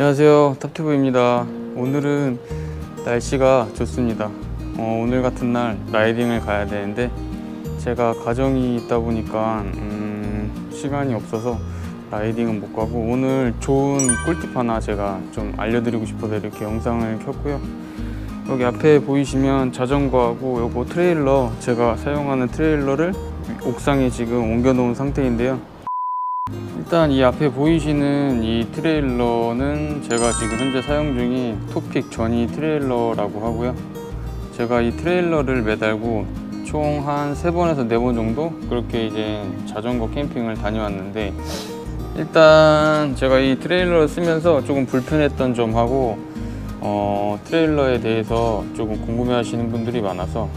안녕하세요, 탑튜브입니다. 오늘은 날씨가 좋습니다. 오늘 같은 날 라이딩을 가야 되는데 제가 가정이 있다 보니까 시간이 없어서 라이딩은 못 가고, 오늘 좋은 꿀팁 하나 제가 좀 알려드리고 싶어서 이렇게 영상을 켰고요. 여기 앞에 보이시면 자전거하고 요거 트레일러, 제가 사용하는 트레일러를 옥상에 지금 옮겨 놓은 상태인데요. 일단 이 앞에 보이시는 이 트레일러는 제가 지금 현재 사용 중인 토픽 전이 트레일러라고 하고요. 제가 이 트레일러를 매달고 총 한 3번에서 4번 정도 그렇게 이제 자전거 캠핑을 다녀왔는데, 일단 제가 이 트레일러를 쓰면서 조금 불편했던 점하고 트레일러에 대해서 조금 궁금해 하시는 분들이 많아서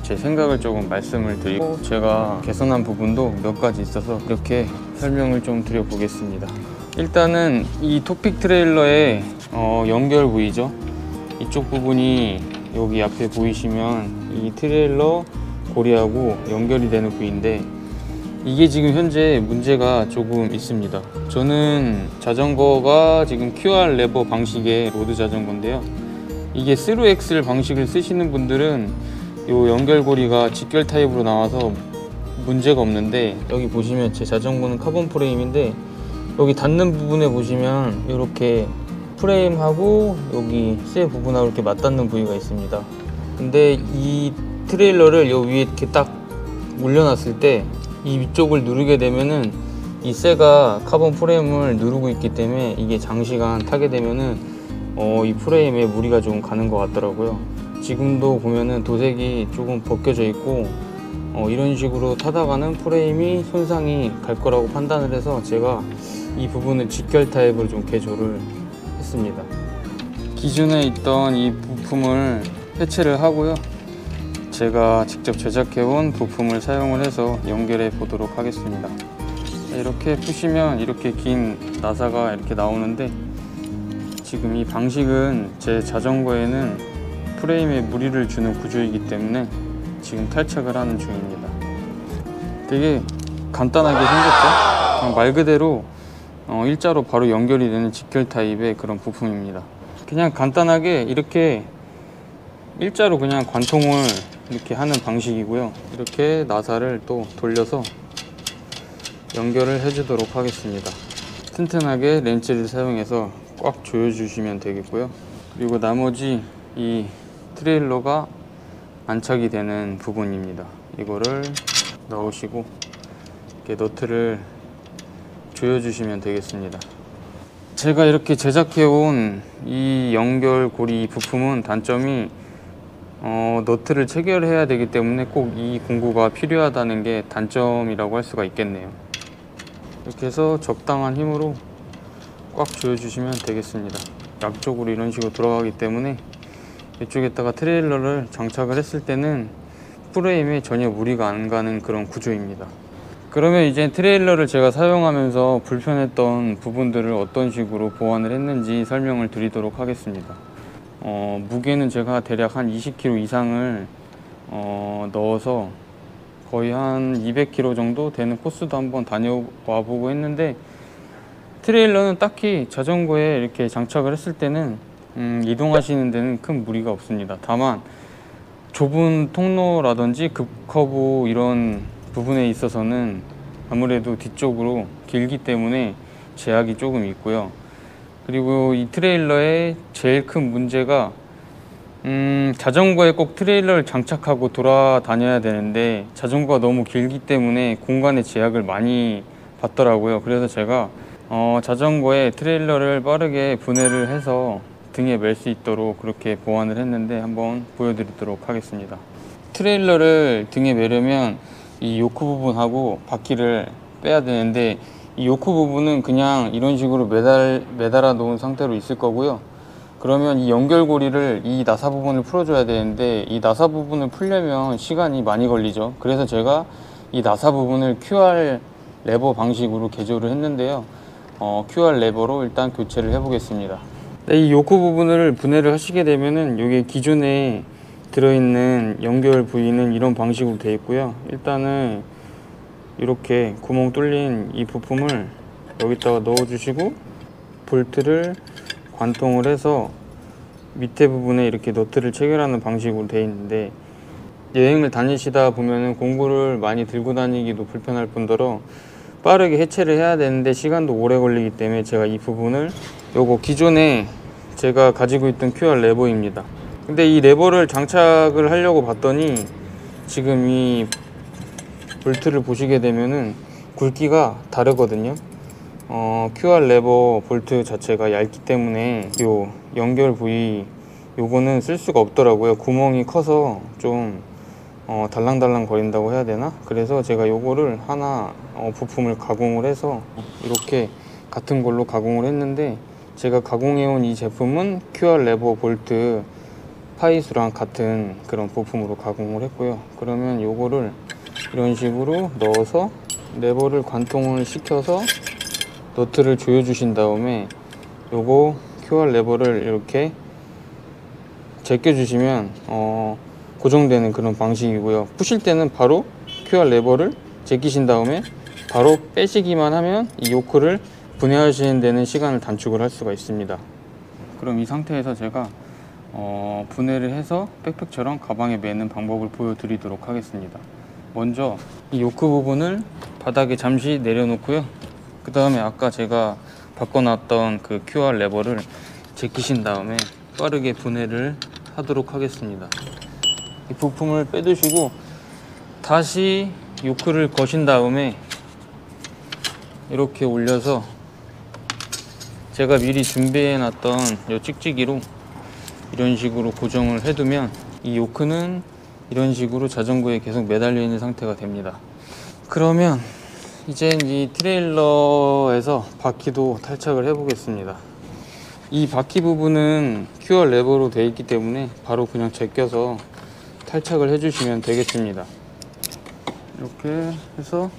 제 생각을 조금 말씀을 드리고, 제가 개선한 부분도 몇 가지 있어서 이렇게 설명을 좀 드려보겠습니다. 일단은 이 토픽 트레일러의 연결 부위죠. 이쪽 부분이 여기 앞에 보이시면 이 트레일러 고리하고 연결이 되는 부위인데, 이게 지금 현재 문제가 조금 있습니다. 저는 자전거가 지금 QR 레버 방식의 로드 자전거인데요, 이게 스루 엑셀 방식을 쓰시는 분들은 요 연결고리가 직결 타입으로 나와서 문제가 없는데, 여기 보시면 제 자전거는 카본 프레임인데 여기 닿는 부분에 보시면 이렇게 프레임하고 여기 쇠 부분하고 이렇게 맞닿는 부위가 있습니다. 근데 이 트레일러를 요 위에 이렇게 딱 올려놨을 때 이 위쪽을 누르게 되면은 이 쇠가 카본 프레임을 누르고 있기 때문에 이게 장시간 타게 되면은 이 프레임에 무리가 좀 가는 것 같더라고요. 지금도 보면은 도색이 조금 벗겨져 있고 이런 식으로 타다가는 프레임이 손상이 갈 거라고 판단을 해서 제가 이 부분을 직결 타입으로 좀 개조를 했습니다. 기존에 있던 이 부품을 해체를 하고요, 제가 직접 제작해온 부품을 사용을 해서 연결해 보도록 하겠습니다. 이렇게 푸시면 이렇게 긴 나사가 이렇게 나오는데, 지금 이 방식은 제 자전거에는 프레임에 무리를 주는 구조이기 때문에 지금 탈착을 하는 중입니다. 되게 간단하게 생겼죠? 그냥 말 그대로 일자로 바로 연결이 되는 직결 타입의 그런 부품입니다. 그냥 간단하게 이렇게 일자로 그냥 관통을 이렇게 하는 방식이고요. 이렇게 나사를 또 돌려서 연결을 해주도록 하겠습니다. 튼튼하게 렌치를 사용해서 꽉 조여주시면 되겠고요. 그리고 나머지 이 트레일러가 안착이 되는 부분입니다. 이거를 넣으시고 이렇게 너트를 조여주시면 되겠습니다. 제가 이렇게 제작해온 이 연결고리 부품은 단점이 너트를 체결해야 되기 때문에 꼭 이 공구가 필요하다는 게 단점이라고 할 수가 있겠네요. 이렇게 해서 적당한 힘으로 꽉 조여주시면 되겠습니다. 양쪽으로 이런 식으로 돌아가기 때문에 이쪽에다가 트레일러를 장착을 했을 때는 프레임에 전혀 무리가 안 가는 그런 구조입니다. 그러면 이제 트레일러를 제가 사용하면서 불편했던 부분들을 어떤 식으로 보완을 했는지 설명을 드리도록 하겠습니다. 무게는 제가 대략 한 20kg 이상을 넣어서 거의 한 200km 정도 되는 코스도 한번 다녀와 보고 했는데, 트레일러는 딱히 자전거에 이렇게 장착을 했을 때는 이동하시는 데는 큰 무리가 없습니다. 다만 좁은 통로라든지 급커브 이런 부분에 있어서는 아무래도 뒤쪽으로 길기 때문에 제약이 조금 있고요. 그리고 이 트레일러의 제일 큰 문제가 자전거에 꼭 트레일러를 장착하고 돌아다녀야 되는데 자전거가 너무 길기 때문에 공간의 제약을 많이 받더라고요. 그래서 제가 자전거에 트레일러를 빠르게 분해를 해서 등에 멜 수 있도록 그렇게 보완을 했는데 한번 보여드리도록 하겠습니다. 트레일러를 등에 매려면 이 요크 부분하고 바퀴를 빼야 되는데, 이 요크 부분은 그냥 이런 식으로 매달아 놓은 상태로 있을 거고요. 그러면 이 연결고리를, 이 나사 부분을 풀어줘야 되는데 이 나사 부분을 풀려면 시간이 많이 걸리죠. 그래서 제가 이 나사 부분을 QR 레버 방식으로 개조를 했는데요. QR 레버로 일단 교체를 해 보겠습니다. 이 요크 부분을 분해를 하시게 되면은 이게 기존에 들어있는 연결 부위는 이런 방식으로 되어 있고요. 일단은 이렇게 구멍 뚫린 이 부품을 여기다가 넣어 주시고 볼트를 관통을 해서 밑에 부분에 이렇게 너트를 체결하는 방식으로 되어 있는데, 여행을 다니시다 보면은 공구를 많이 들고 다니기도 불편할 뿐더러 빠르게 해체를 해야 되는데 시간도 오래 걸리기 때문에 제가 이 부분을, 요거 기존에 제가 가지고 있던 QR 레버입니다. 근데 이 레버를 장착을 하려고 봤더니 지금 이 볼트를 보시게 되면은 굵기가 다르거든요. QR 레버 볼트 자체가 얇기 때문에 요 연결 부위 요거는 쓸 수가 없더라고요. 구멍이 커서 좀 달랑달랑 거린다고 해야 되나? 그래서 제가 요거를 하나 부품을 가공을 해서 이렇게 같은 걸로 가공을 했는데, 제가 가공해온 이 제품은 QR 레버 볼트 파이수랑 같은 그런 부품으로 가공을 했고요. 그러면 요거를 이런 식으로 넣어서 레버를 관통을 시켜서 너트를 조여 주신 다음에 요거 QR 레버를 이렇게 제껴 주시면 고정되는 그런 방식이고요. 푸실 때는 바로 QR 레버를 제끼신 다음에 바로 빼시기만 하면 이 요크를 분해하시는 데는 시간을 단축을 할 수가 있습니다. 그럼 이 상태에서 제가 분해를 해서 백팩처럼 가방에 매는 방법을 보여드리도록 하겠습니다. 먼저 이 요크 부분을 바닥에 잠시 내려놓고요. 그 다음에 아까 제가 바꿔놨던 그 QR 레버를 제끼신 다음에 빠르게 분해를 하도록 하겠습니다. 이 부품을 빼두시고 다시 요크를 거신 다음에 이렇게 올려서 제가 미리 준비해 놨던 이 찍찍이로 이런 식으로 고정을 해두면 이 요크는 이런 식으로 자전거에 계속 매달려 있는 상태가 됩니다. 그러면 이제 이 트레일러에서 바퀴도 탈착을 해 보겠습니다. 이 바퀴 부분은 QR 레버로 되어 있기 때문에 바로 그냥 제껴서 탈착을 해 주시면 되겠습니다. 이렇게 해서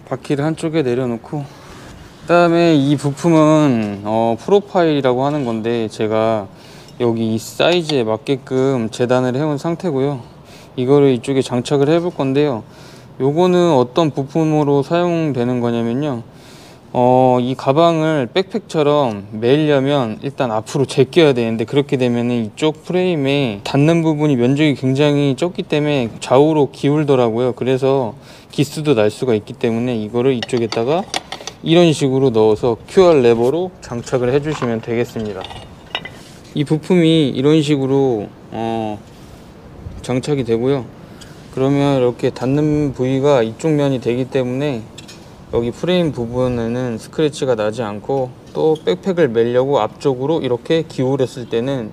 바퀴를 한쪽에 내려놓고, 그 다음에 이 부품은 프로파일이라고 하는 건데 제가 여기 이 사이즈에 맞게끔 재단을 해온 상태고요. 이거를 이쪽에 장착을 해 볼 건데요. 요거는 어떤 부품으로 사용되는 거냐면요, 이 가방을 백팩처럼 매려면 일단 앞으로 제껴야 되는데, 그렇게 되면 이쪽 프레임에 닿는 부분이 면적이 굉장히 적기 때문에 좌우로 기울더라고요. 그래서 기스도 날 수가 있기 때문에 이거를 이쪽에다가 이런 식으로 넣어서 QR 레버로 장착을 해주시면 되겠습니다. 이 부품이 이런 식으로 장착이 되고요. 그러면 이렇게 닿는 부위가 이쪽 면이 되기 때문에 여기 프레임 부분에는 스크래치가 나지 않고, 또 백팩을 매려고 앞쪽으로 이렇게 기울였을 때는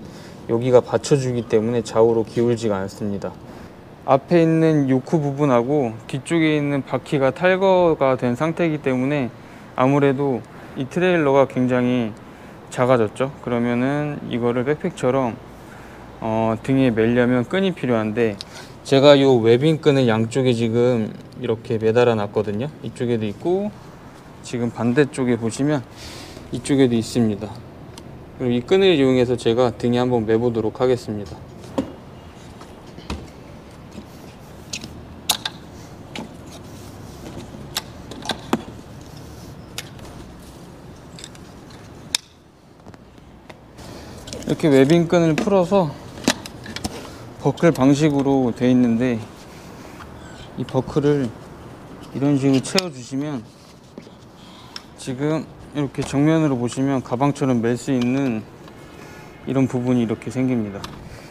여기가 받쳐주기 때문에 좌우로 기울지가 않습니다. 앞에 있는 요크 부분하고 뒤쪽에 있는 바퀴가 탈거가 된 상태이기 때문에 아무래도 이 트레일러가 굉장히 작아졌죠. 그러면은 이거를 백팩처럼 등에 매려면 끈이 필요한데, 제가 요 웨빙 끈을 양쪽에 지금 이렇게 매달아 놨거든요. 이쪽에도 있고 지금 반대쪽에 보시면 이쪽에도 있습니다. 그리고 이 끈을 이용해서 제가 등에 한번 매보도록 하겠습니다. 이렇게 웨빙 끈을 풀어서 버클 방식으로 되어 있는데, 이 버클을 이런 식으로 채워 주시면 지금 이렇게 정면으로 보시면 가방처럼 멜 수 있는 이런 부분이 이렇게 생깁니다.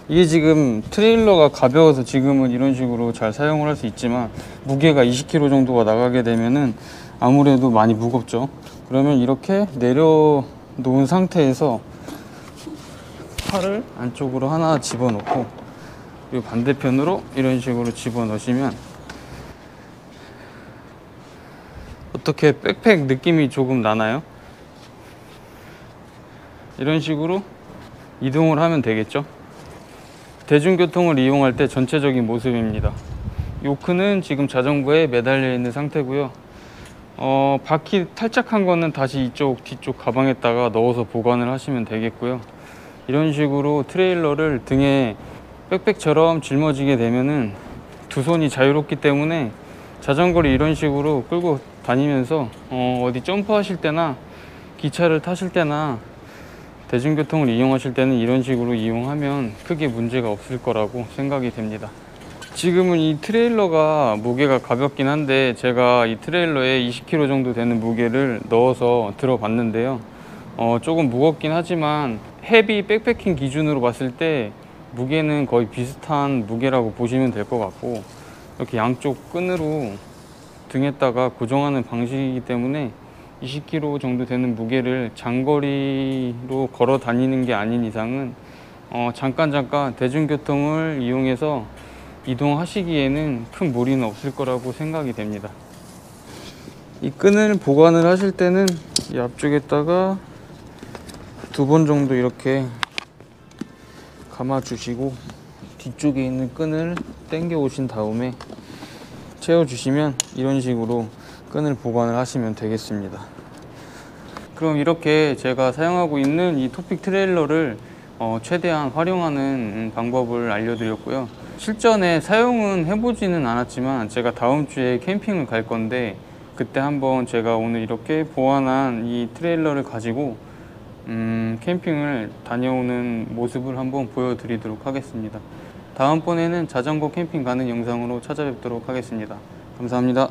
이게 지금 트레일러가 가벼워서 지금은 이런 식으로 잘 사용을 할 수 있지만, 무게가 20kg 정도가 나가게 되면은 아무래도 많이 무겁죠. 그러면 이렇게 내려놓은 상태에서 팔을 안쪽으로 하나 집어넣고 이 반대편으로 이런 식으로 집어넣으시면 어떻게 백팩 느낌이 조금 나나요? 이런 식으로 이동을 하면 되겠죠. 대중교통을 이용할 때 전체적인 모습입니다. 요크는 지금 자전거에 매달려 있는 상태고요. 바퀴 탈착한 거는 다시 이쪽 뒤쪽 가방에다가 넣어서 보관을 하시면 되겠고요. 이런 식으로 트레일러를 등에 백팩처럼 짊어지게 되면은 두 손이 자유롭기 때문에 자전거를 이런 식으로 끌고 다니면서 어디 점프하실 때나 기차를 타실 때나 대중교통을 이용하실 때는 이런 식으로 이용하면 크게 문제가 없을 거라고 생각이 됩니다. 지금은 이 트레일러가 무게가 가볍긴 한데 제가 이 트레일러에 20kg 정도 되는 무게를 넣어서 들어봤는데요. 조금 무겁긴 하지만 헤비 백패킹 기준으로 봤을 때 무게는 거의 비슷한 무게라고 보시면 될 것 같고, 이렇게 양쪽 끈으로 등에다가 고정하는 방식이기 때문에 20kg 정도 되는 무게를 장거리로 걸어 다니는 게 아닌 이상은 잠깐 대중교통을 이용해서 이동하시기에는 큰 무리는 없을 거라고 생각이 됩니다. 이 끈을 보관을 하실 때는 이 앞쪽에다가 2번 정도 이렇게 감아 주시고, 뒤쪽에 있는 끈을 당겨 오신 다음에 채워 주시면 이런 식으로 끈을 보관을 하시면 되겠습니다. 그럼 이렇게 제가 사용하고 있는 이 토픽 트레일러를 최대한 활용하는 방법을 알려드렸고요. 실전에 사용은 해보지는 않았지만 제가 다음 주에 캠핑을 갈 건데, 그때 한번 제가 오늘 이렇게 보완한 이 트레일러를 가지고 캠핑을 다녀오는 모습을 한번 보여드리도록 하겠습니다. 다음번에는 자전거 캠핑 가는 영상으로 찾아뵙도록 하겠습니다. 감사합니다.